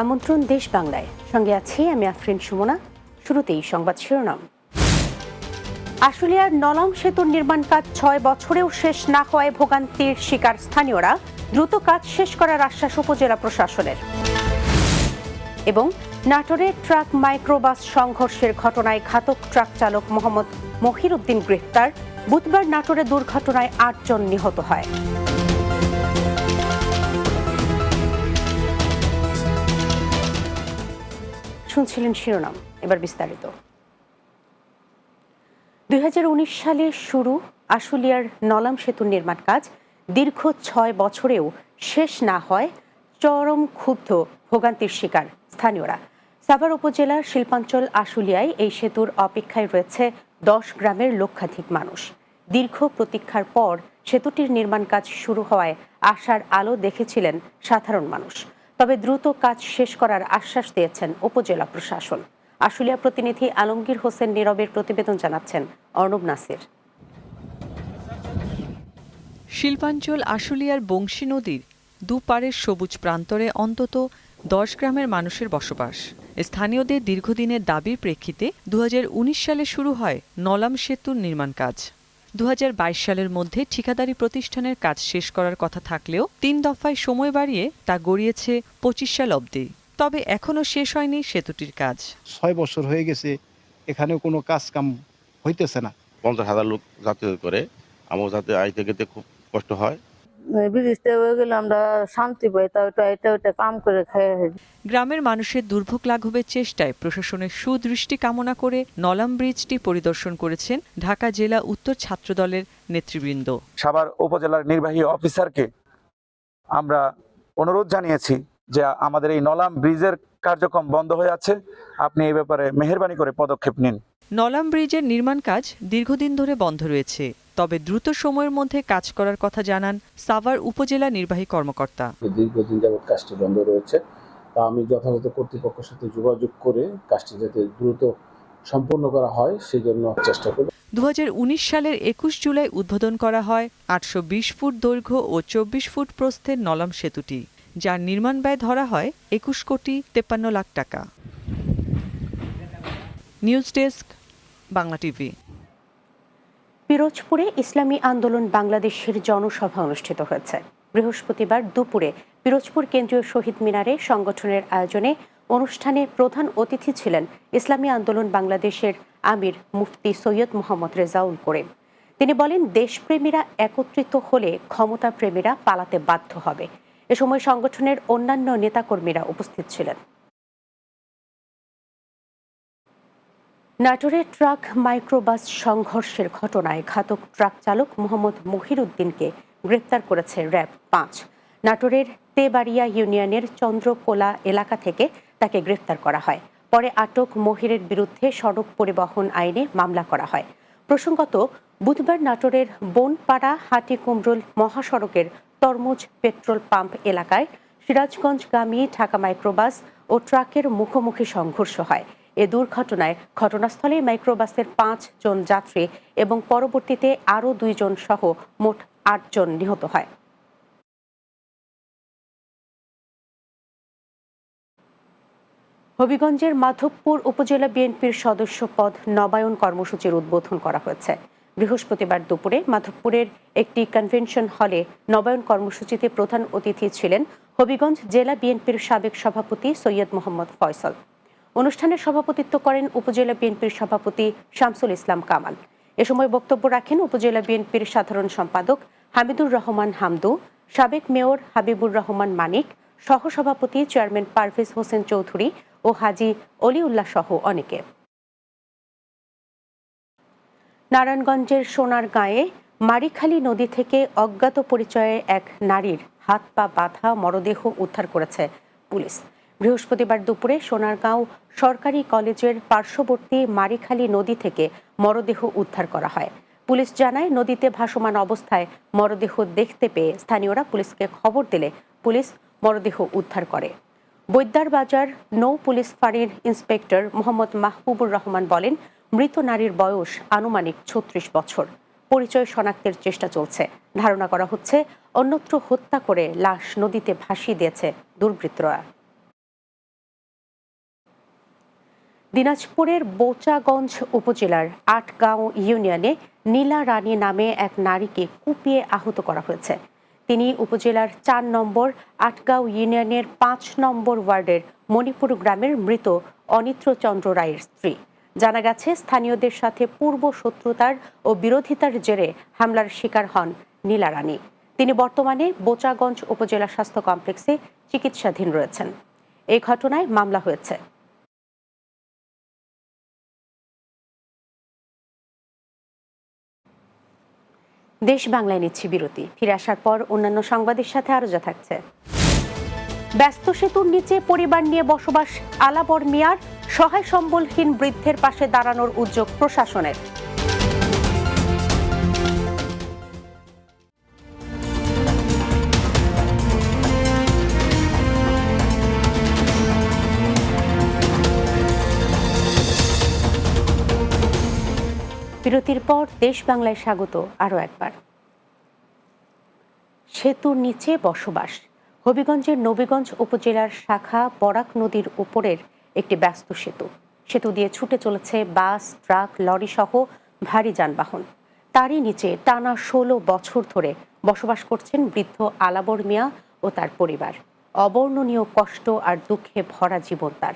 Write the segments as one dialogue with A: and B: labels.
A: আমন্ত্রণ দেশ বাংলায়, সঙ্গে আছি আমি আফরিন সুমনা। শুরুতেই সংবাদ শিরোনাম। আশুলিয়ার নলম সেতুর নির্মাণ কাজ 6 বছরেও শেষ না হওয়ায় ভোগান্তির শিকার স্থানীয়রা, দ্রুত কাজ শেষ করার আশ্বাস উপজেলা প্রশাসনের। এবং নাটোরে ট্রাক মাইক্রোবাস সংঘর্ষের ঘটনায় ঘাতক ট্রাক চালক মোহাম্মদ মহিরুদ্দিন গ্রেফতার। বুধবার নাটোরে দুর্ঘটনায় 8 জন নিহত হয়। শুনছিলেন শিরোনাম, এবার বিস্তারিত। 2019 সালে শুরু আশুলিয়ার নলাম সেতুর নির্মাণ কাজ দীর্ঘ 6 বছরেও শেষ না হয় চরম ক্ষুব্ধ ভোগান্তির শিকার স্থানীয়রা। সাভার উপজেলার শিল্পাঞ্চল আশুলিয়ায় এই সেতুর অপেক্ষায় রয়েছে 10 গ্রামের লক্ষাধিক মানুষ। দীর্ঘ প্রতীক্ষার পর সেতুটির নির্মাণ কাজ শুরু হওয়ায় আশার আলো দেখেছিলেন সাধারণ মানুষ। তবে দ্রুত কাজ শেষ করার আশ্বাস দিয়েছেন উপজেলা প্রশাসন। আশুলিয়া প্রতিনিধি আলমগীর হোসেন নীরবের প্রতিবেদন জানাচ্ছেন অর্ণব নাসির।
B: শিল্পাঞ্চল আশুলিয়ার বংশী নদীর দুপারের সবুজ প্রান্তরে অন্তত 10 গ্রামের মানুষের বসবাস। স্থানীয়দের দীর্ঘদিনের দাবির প্রেক্ষিতে 2019 সালে শুরু হয় নলাম সেতুর নির্মাণ কাজ। 2022 সালের মধ্যে ঠিকাদারি প্রতিষ্ঠানের কাজ শেষ করার কথা থাকলেও 3 দফায় সময় বাড়িয়ে তা গড়িয়েছে 25 সাল অবধি। তবে এখনও শেষ হয়নি সেতুটির কাজ।
C: 6 বছর হয়ে গেছে, এখানেও কোনো কাজ কাম হইতেছে না।
D: 50,000 লোক যাতায়াত করে, আমার যাতে আইতে গেতে খুব কষ্ট হয়।
E: ব্রিজটা হয়ে গেলে আমরা শান্তি পাই, তা ওটা কাম করে খাই।
B: গ্রামের মানুষের দুর্ভোগ লাঘবের চেষ্টায় প্রশাসনের সুদৃষ্টি কামনা করে নলাম ব্রিজটি পরিদর্শন করেছেন ঢাকা জেলা উত্তর ছাত্রদলের নেতৃবৃন্দ।
F: সাভার উপজেলার নির্বাহী অফিসারকে আমরা অনুরোধ জানিয়েছি যে আমাদের এই নলাম ব্রিজের কার্যক্রম বন্ধ হয়ে আছে, আপনি এই ব্যাপারে মেহেরবানি করে পদক্ষেপ নিন।
B: নলাম ব্রিজের নির্মাণ কাজ দীর্ঘদিন ধরে বন্ধ রয়েছে, তবে দ্রুত সময়ের মধ্যে কাজ করার কথা জানান সাভার উপজেলা নির্বাহী কর্মকর্তা।
G: দীর্ঘদিন যাবৎ কাজটি বন্ধ রয়েছে, তা আমি যথাযথ কর্তৃপক্ষের সাথে যোগাযোগ করে কাজটি যাতে দ্রুত সম্পন্ন করা হয় সেই জন্য চেষ্টা করব।
B: 2019 সালের 21 জুলাই উদ্বোধন করা হয় 820 ফুট দৈর্ঘ্য ও 24 ফুট প্রস্থের নলাম সেতুটি, যার নির্মাণ ব্যয় ধরা হয় 21 কোটি 53 লাখ টাকা। News desk, Bangla TV.
A: পিরোজপুরে ইসলামী আন্দোলন বাংলাদেশের জনসভা অনুষ্ঠিত হয়েছে। বৃহস্পতিবার দুপুরে পিরোজপুর কেন্দ্রীয় শহীদ মিনারে সংগঠনের আয়োজনে অনুষ্ঠানে প্রধান অতিথি ছিলেন ইসলামী আন্দোলন বাংলাদেশের আমির মুফতি সৈয়দ মোহাম্মদ রেজাউল করিম। তিনি বলেন, দেশপ্রেমীরা একত্রিত হলে ক্ষমতাপ্রেমীরা পালাতে বাধ্য হবে। এ সময় সংগঠনের অন্যান্য নেতাকর্মীরা উপস্থিত ছিলেন। নাটোরে ট্রাক মাইক্রোবাস সংঘর্ষের ঘটনায় ঘাতক ট্রাক চালক মোহাম্মদ মহিরুদ্দিনকে গ্রেপ্তার করেছে র্যাব 5। নাটোরের তেবাড়িয়া ইউনিয়নের চন্দ্রকোলা এলাকা থেকে তাকে গ্রেপ্তার করা হয়। পরে আটক মহিরের বিরুদ্ধে সড়ক পরিবহন আইনে মামলা করা হয়। প্রসঙ্গত, বুধবার নাটোরের বনপাড়া হাটিকুমরুল মহাসড়কের তরমুজ পেট্রোল পাম্প এলাকায় সিরাজগঞ্জগামী ঢাকা মাইক্রোবাস ও ট্রাকের মুখোমুখি সংঘর্ষ হয়। এ দুর্ঘটনায় ঘটনাস্থলে মাইক্রোবাসের 5 জন যাত্রী এবং পরবর্তীতে আরও 2 জন সহ মোট 8 জন নিহত হয়। হবিগঞ্জের মাধবপুর উপজেলা বিএনপির সদস্য পদ নবায়ন কর্মসূচির উদ্বোধন করা হয়েছে। বৃহস্পতিবার দুপুরে মাধবপুরের একটি কনভেনশন হলে নবায়ন কর্মসূচিতে প্রধান অতিথি ছিলেন হবিগঞ্জ জেলা বিএনপির সাবেক সভাপতি সৈয়দ মোহাম্মদ ফয়সাল। অনুষ্ঠানে সভাপতিত্ব করেন উপজেলা বিএনপির সভাপতি শামসুল ইসলাম কামাল। এ সময় বক্তব্য রাখেন উপজেলা বিএনপির সাধারণ সম্পাদক হামিদুর রহমান হামদু, সাবেক মেয়র হাবিবুর রহমান মানিক, সহসভাপতি চেয়ারম্যান পারভেজ হোসেন চৌধুরী ও হাজী অলিউল্লাহ সহ অনেকে। নারায়ণগঞ্জের সোনারগাঁয়ে মারিখালী নদী থেকে অজ্ঞাত পরিচয়ে এক নারীর হাত পা বাঁধা মরদেহ উদ্ধার করেছে পুলিশ। বৃহস্পতিবার দুপুরে সোনারগাঁও সরকারি কলেজের পার্শ্ববর্তী মারিখালী নদী থেকে মরদেহ উদ্ধার করা হয়। পুলিশ জানায়, নদীতে ভাসমান অবস্থায় মরদেহ দেখতে পেয়ে স্থানীয়রা পুলিশকে খবর দিলে পুলিশ মরদেহ উদ্ধার করে। বৈদ্যার বাজার নৌ পুলিশ ফাঁড়ির ইন্সপেক্টর মোহাম্মদ মাহবুবুর রহমান বলেন, মৃত নারীর বয়স আনুমানিক 36 বছর। পরিচয় শনাক্তের চেষ্টা চলছে। ধারণা করা হচ্ছে অন্যত্র হত্যা করে লাশ নদীতে ভাসিয়ে দিয়েছে দুর্বৃত্তরা। দিনাজপুরের বোচাগঞ্জ উপজেলার আটগাঁও ইউনিয়নে নীলা রানী নামে এক নারীকে কুপিয়ে আহত করা হয়েছে। তিনি উপজেলার ৪ নম্বর আটগাঁও ইউনিয়নের ৫ নম্বর ওয়ার্ডের মণিপুর গ্রামের মৃত অনিত্র চন্দ্র রায়ের স্ত্রী। জানা গেছে, স্থানীয়দের সাথে পূর্ব শত্রুতার ও বিরোধিতার জেরে হামলার শিকার হন নীলা রানী। তিনি বর্তমানে বোচাগঞ্জ উপজেলা স্বাস্থ্য কমপ্লেক্সে চিকিৎসাধীন রয়েছেন। এই ঘটনায় মামলা হয়েছে। দেশ বাংলায় নিচ্ছি বিরতি। ফিরে আসার পর অন্যান্য সংবাদের সাথে আরো যা থাকছে। ব্যস্ত সেতুর নিচে পরিবার নিয়ে বসবাস আলাবর মিয়ার, সহায় সম্বলহীন বৃদ্ধের পাশে দাঁড়ানোর উদ্যোগ প্রশাসনের। বিরতির পর দেশ বাংলায় স্বাগত আরও একবার। সেতুর নিচে বসবাস। হবিগঞ্জের নবীগঞ্জ উপজেলার শাখা বরাক নদীর উপরের একটি ব্যস্ত সেতু। সেতু দিয়ে ছুটে চলেছে বাস, ট্রাক, লরি সহ ভারী যানবাহন। তারই নিচে টানা ১৬ বছর ধরে বসবাস করছেন বৃদ্ধ আলাবর মিয়া ও তার পরিবার। অবর্ণনীয় কষ্ট আর দুঃখে ভরা জীবন তার।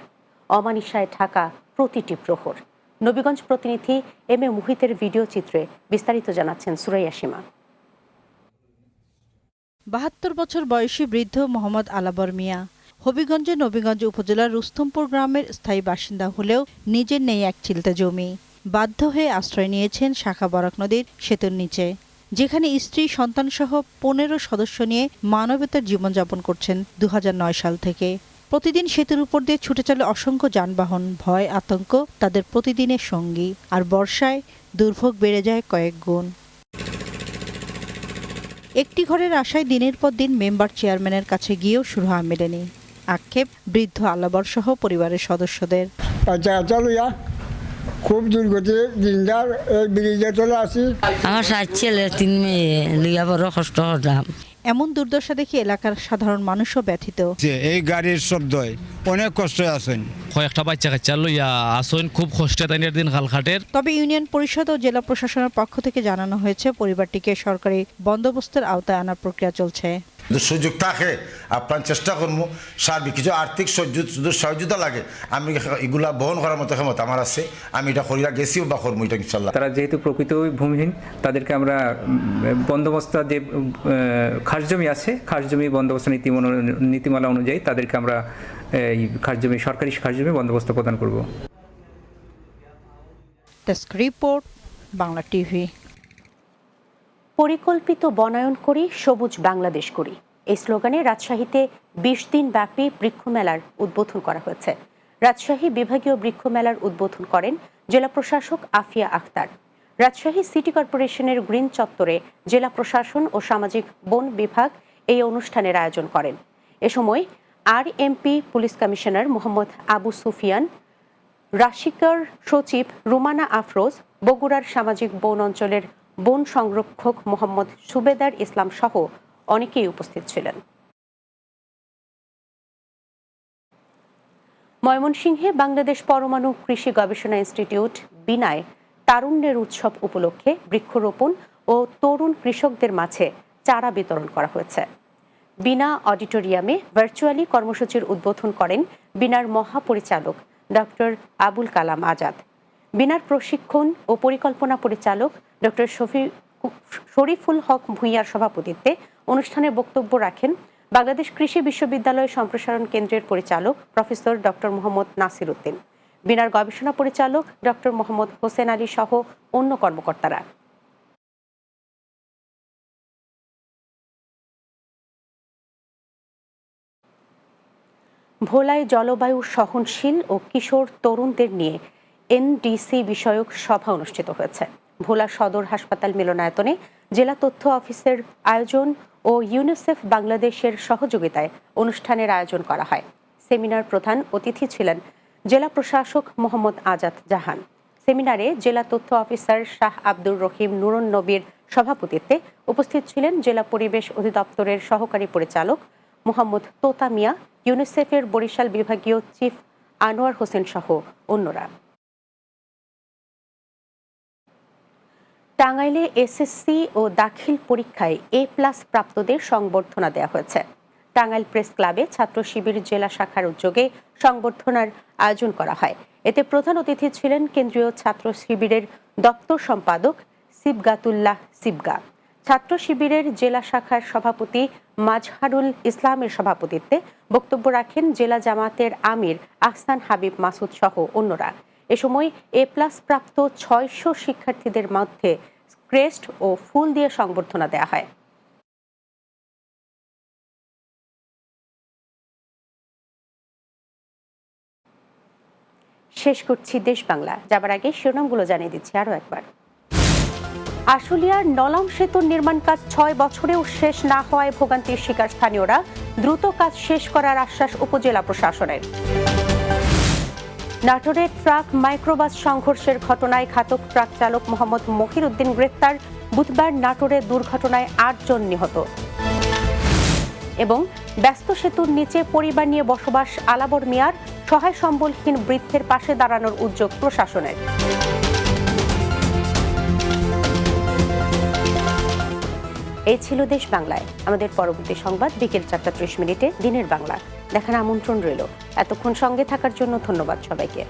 A: অমানিসায় ঢাকা প্রতিটি প্রহর। নবীগঞ্জ প্রতিনিধি এম এ মুহিতের ভিডিও চিত্রে বিস্তারিত জানাচ্ছেন সুরাইয়া সীমা।
H: ৭২ বছর বয়সী বৃদ্ধ মোহাম্মদ আলাবর মিয়া হবিগঞ্জের নবীগঞ্জ উপজেলার রুস্তমপুর গ্রামের স্থায়ী বাসিন্দা হলেও নিজের নেই এক চিলতে জমি। বাধ্য হয়ে আশ্রয় নিয়েছেন শাখা বরাক নদীর সেতুর নিচে, যেখানে স্ত্রী, সন্তানসহ ১৫ সদস্য নিয়ে মানবতার জীবনযাপন করছেন ২০০৯ সাল থেকে। প্রতিদিন সেতুর উপর দিয়ে ছুটে চলে অসংখ্য যানবাহন। ভয়, আতঙ্ক তাদের প্রতিদিনের সঙ্গী। আর বর্ষায় দুর্ভোগ বেড়ে যায় কয়েক গুণ। একটি ঘরের আশায় দিনের পর দিন মেম্বার চেয়ারম্যানের কাছে গিয়েও সুরাহা মেলেনি। আক্ষেপ বৃদ্ধ আলাবর সহ পরিবারের সদস্যদের।
I: খুব দুর্গতি দিনদার এই ব্রিজে চলে আসি।
J: আমার ৭ ছেলে ৩ মেয়ে, লিয়া বড় কষ্ট হতাম।
H: এমন দুর্দশা দেখে এলাকার সাধারণ মানুষও ব্যথিত।
C: এই গাড়ির শব্দয় অনেক কষ্ট আছেন।
K: কয়েকটা বাচ্চা কাচ্চা লইয়া আসেন, খুব কষ্টে তাইনের দিন খাল খাটের।
H: তবে ইউনিয়ন পরিষদ ও জেলা প্রশাসনের পক্ষ থেকে জানানো হয়েছে পরিবারটিকে সরকারি বন্দোবস্তের আওতায় আনার প্রক্রিয়া চলছে।
L: সুযোগ থাকে আপনার চেষ্টা করবো, সার্বিক কিছু আর্থিক সহযোগিতা লাগে, আমি এগুলা বহন করার মতো ক্ষমতা আমার আছে। আমি এটা করিয়া গেছিও বা করবো এটা ইনশাল্লাহ।
M: তারা যেহেতু প্রকৃত ভূমিহীন, তাদেরকে আমরা বন্দোবস্ত যে খাস জমি আছে, খাস জমি বন্দোবস্ত নীতিমালা অনুযায়ী তাদেরকে আমরা এই খাস জমি, সরকারি খাস জমি বন্দোবস্ত প্রদান করব।
H: Desk report, Bangla TV.
A: পরিকল্পিত বনায়ন করি, সবুজ বাংলাদেশ করি, এই স্লোগানে রাজশাহীতে ২০ দিন ব্যাপী বৃক্ষ মেলার উদ্বোধন করা হয়েছে। রাজশাহী বিভাগীয় বৃক্ষ মেলার উদ্বোধন করেন জেলা প্রশাসক আফিয়া আক্তার। রাজশাহী সিটি কর্পোরেশনের গ্রিন চত্বরে জেলা প্রশাসন ও সামাজিক বন বিভাগ এই অনুষ্ঠানের আয়োজন করেন। এ সময় RMP police commissioner Mohammad Abu Sufian, রাশিকার সচিব রুমানা আফরোজ, বগুড়ার সামাজিক বন অঞ্চলের বন সংরক্ষক মোহাম্মদ সুবেদার ইসলাম সহ অনেকেই উপস্থিত ছিলেন। ময়মনসিংহে বাংলাদেশ পরমাণু কৃষি গবেষণা ইনস্টিটিউট বিনায় তারুণ্যের উৎসব উপলক্ষে বৃক্ষরোপণ ও তরুণ কৃষকদের মাঝে চারা বিতরণ করা হয়েছে। বিনা অডিটোরিয়ামে ভার্চুয়ালি কর্মসূচির উদ্বোধন করেন বিনার মহাপরিচালক ডক্টর আবুল কালাম আজাদ। বিনার প্রশিক্ষণ ও পরিকল্পনা পরিচালক ডক্টর শরীফুল হক ভূঁইয়ার সভাপতিত্বে অনুষ্ঠানে বক্তব্য রাখেন বাংলাদেশ কৃষি বিশ্ববিদ্যালয় সম্প্রসারণ কেন্দ্রের পরিচালক প্রফেসর ডক্টর মোহাম্মদ নাসির উদ্দিন, বিনার গবেষণা পরিচালক ডক্টর মোহাম্মদ হোসেন আলী সহ অন্য কর্মকর্তারা। ভোলায় জলবায়ু সহনশীল ও কিশোর তরুণদের নিয়ে এনডিসি বিষয়ক সভা অনুষ্ঠিত হয়েছে। ভোলা সদর হাসপাতাল মিলনায়তনে জেলা তথ্য অফিসের আয়োজন ও ইউনিসেফ বাংলাদেশের সহযোগিতায় অনুষ্ঠানের আয়োজন করা হয়। সেমিনার প্রধান অতিথি ছিলেন জেলা প্রশাসক মোহাম্মদ আজাদ জাহান। সেমিনারে জেলা তথ্য অফিসার শাহ আব্দুর রহিম নুরুন নবীর সভাপতিত্বে উপস্থিত ছিলেন জেলা পরিবেশ অধিদপ্তরের সহকারী পরিচালক মোহাম্মদ তোতা মিয়া, ইউনিসেফের বরিশাল বিভাগীয় চিফ আনোয়ার হোসেন সহ অন্যরা। টাঙ্গাইলে এসএসসি ও দাখিল পরীক্ষায় A+ প্রাপ্তদের সংবর্ধনা দেওয়া হয়েছে। টাঙ্গাইল প্রেস ক্লাবে ছাত্র শিবির জেলা শাখার উদ্যোগে সংবর্ধনার আয়োজন করা হয়। এতে প্রধান অতিথি ছিলেন কেন্দ্রীয় ছাত্র শিবিরের দপ্তর সম্পাদক সিবগাতুল্লাহ সিবগা। ছাত্র শিবিরের জেলা শাখার সভাপতি মাজহারুল ইসলামের সভাপতিত্বে বক্তব্য রাখেন জেলা জামাতের আমির আহসান হাবিব মাসুদ সহ অন্যরা। এ সময় A+ প্রাপ্ত 600 শিক্ষার্থীদের মধ্যে ক্রেস্ট ও ফুল দিয়ে সংবর্ধনা দেওয়া হয়। শেষ করছি দেশ বাংলা, যাবার আগে শিরোনামগুলো জানিয়ে দিচ্ছি আরও একবার। আশুলিয়ার নলাম সেতুর নির্মাণ কাজ 6 বছরেও শেষ না হওয়ায় ভোগান্তির শিকার স্থানীয়রা, দ্রুত কাজ শেষ করার আশ্বাস উপজেলা প্রশাসনের। নাটোরে ট্রাক মাইক্রোবাস সংঘর্ষের ঘটনায় ঘাতক ট্রাক চালক মোহাম্মদ মহিরুদ্দিন গ্রেফতার, বুধবার নাটোরে দুর্ঘটনায় 8 জন নিহত। এবং ব্যস্ত সেতুর নিচে পরিবার নিয়ে বসবাস আলাবর মিয়ার, সহায় সম্বলহীন বৃদ্ধের পাশে দাঁড়ানোর উদ্যোগ প্রশাসনের। এই ছিল দেশ বাংলায়। আমাদের পরবর্তী সংবাদ বিকেল 4:30 দিনের বাংলা দেখার আমন্ত্রণ রইল। এতক্ষণ সঙ্গে থাকার জন্য ধন্যবাদ সবাইকে।